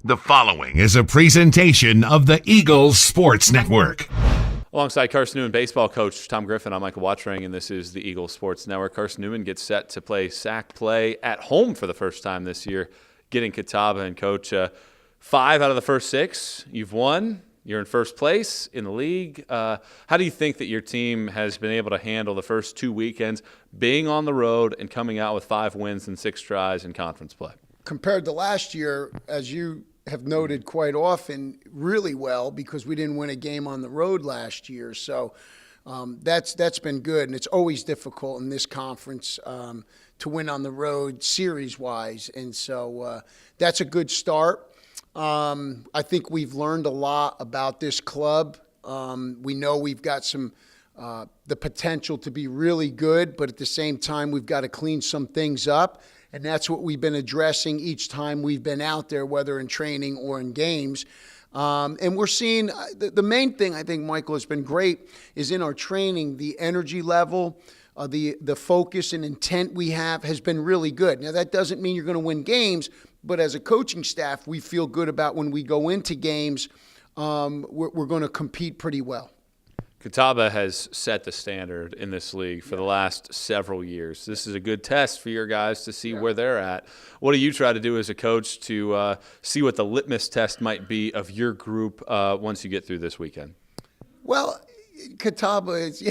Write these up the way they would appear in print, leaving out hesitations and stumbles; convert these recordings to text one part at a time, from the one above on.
The following is a presentation of the Eagles Sports Network. Alongside Carson-Newman baseball coach Tom Griffin, I'm Michael Watchering, and this is the Eagles Sports Network. Carson-Newman gets set to play sack play at home for the first time this year, getting Catawba. And Coach, 5 out of the first 6 you've won. You're in first place in the league. How do you think that your team has been able to handle the first 2 weekends, being on the road and coming out with 5 wins and 6 tries in conference play? Compared to last year, as you have noted quite often, really well, because we didn't win a game on the road last year. So that's been good, and it's always difficult in this conference to win on the road series-wise. And so that's a good start. I think we've learned a lot about this club. We know we've got some the potential to be really good, but at the same time, we've got to clean some things up. And that's what we've been addressing each time we've been out there, whether in training or in games. And we're seeing the main thing I think, Michael, has been great is in our training, the energy level, the focus and intent we have has been really good. Now, that doesn't mean you're going to win games, but as a coaching staff, we feel good about when we go into games, we're going to compete pretty well. Catawba has set the standard in this league for the last several years. This is a good test for your guys to see where they're at. What do you try to do as a coach to see what the litmus test might be of your group once you get through this weekend? Well, Catawba is,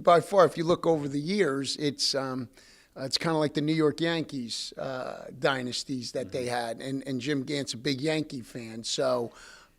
by far, if you look over the years, it's kind of like the New York Yankees dynasties that they had. And Jim Gant's a big Yankee fan, so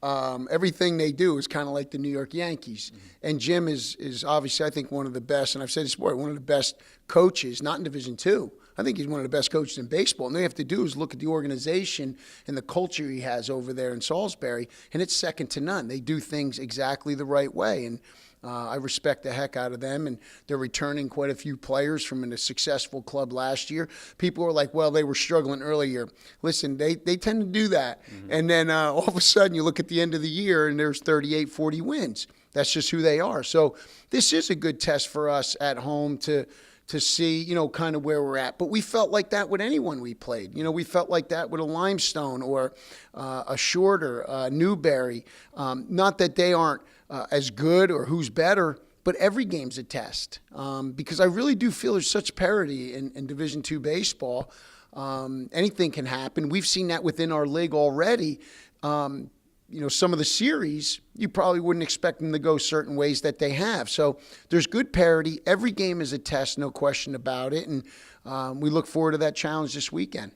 everything they do is kind of like the New York Yankees. And Jim is obviously, I think, one of the best, and I've said this before, one of the best coaches, not in Division II. I think he's one of the best coaches in baseball. And all you have to do is look at the organization and the culture he has over there in Salisbury, and it's second to none. They do things exactly the right way. And I respect the heck out of them, and they're returning quite a few players from a successful club last year. People are like, well, they were struggling earlier. Listen, they tend to do that. And then all of a sudden you look at the end of the year and there's 38, 40 wins. That's just who they are. So this is a good test for us at home to see, kind of where we're at. But we felt like that with anyone we played. We felt like that with a Limestone or a Shorter, Newberry. Not that they aren't as good or who's better, but every game's a test. Because I really do feel there's such parity in Division II baseball. Anything can happen. We've seen that within our league already. Some of the series, you probably wouldn't expect them to go certain ways that they have. So there's good parity. Every game is a test, no question about it. And we look forward to that challenge this weekend.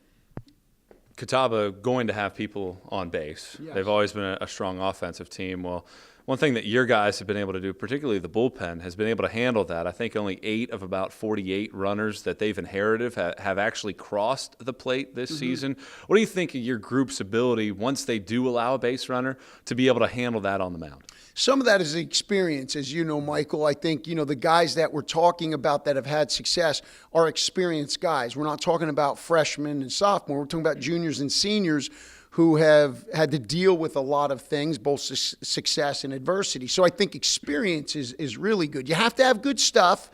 Catawba going to have people on base. Yes. They've always been a strong offensive team. Well, one thing that your guys have been able to do, particularly the bullpen, has been able to handle that. I think only 8 of about 48 runners that they've inherited have actually crossed the plate this season. What do you think of your group's ability, once they do allow a base runner, to be able to handle that on the mound? Some of that is experience, as you know, Michael. I think, the guys that we're talking about that have had success are experienced guys. We're not talking about freshmen and sophomores. We're talking about juniors and seniors who have had to deal with a lot of things, both success and adversity. So I think experience is really good. You have to have good stuff,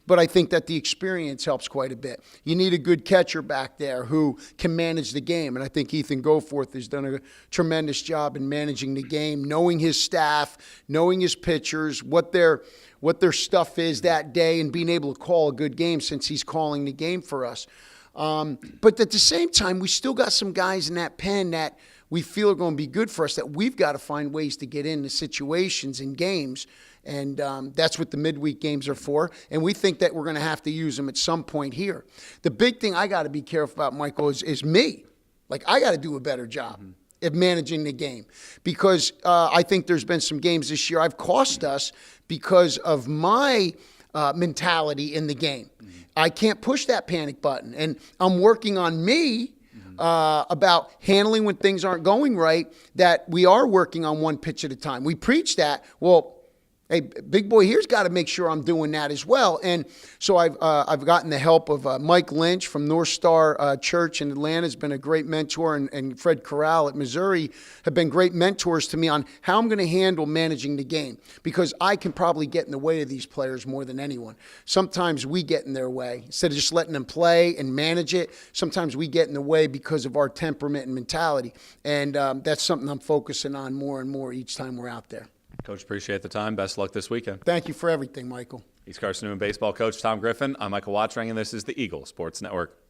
but I think that the experience helps quite a bit. You need a good catcher back there who can manage the game, and I think Ethan Goforth has done a tremendous job in managing the game, knowing his staff, knowing his pitchers, what their stuff is that day, and being able to call a good game since he's calling the game for us. But at the same time, we still got some guys in that pen that we feel are going to be good for us, that we've got to find ways to get into situations in games. And that's what the midweek games are for. And we think that we're going to have to use them at some point here. The big thing I got to be careful about, Michael, is me. Like, I got to do a better job of managing the game. Because I think there's been some games this year I've cost us because of my mentality in the game. I can't push that panic button. And I'm working on me about handling when things aren't going right, that we are working on one pitch at a time. We preach that. Well, hey, big boy here's got to make sure I'm doing that as well. And so I've gotten the help of Mike Lynch from North Star Church in Atlanta, has been a great mentor, and Fred Corral at Missouri have been great mentors to me on how I'm going to handle managing the game, because I can probably get in the way of these players more than anyone. Sometimes we get in their way. Instead of just letting them play and manage it, sometimes we get in the way because of our temperament and mentality. And that's something I'm focusing on more and more each time we're out there. Coach, appreciate the time. Best of luck this weekend. Thank you for everything, Michael. He's Carson-Newman baseball coach Tom Griffin. I'm Michael Watchring, and this is the Eagle Sports Network.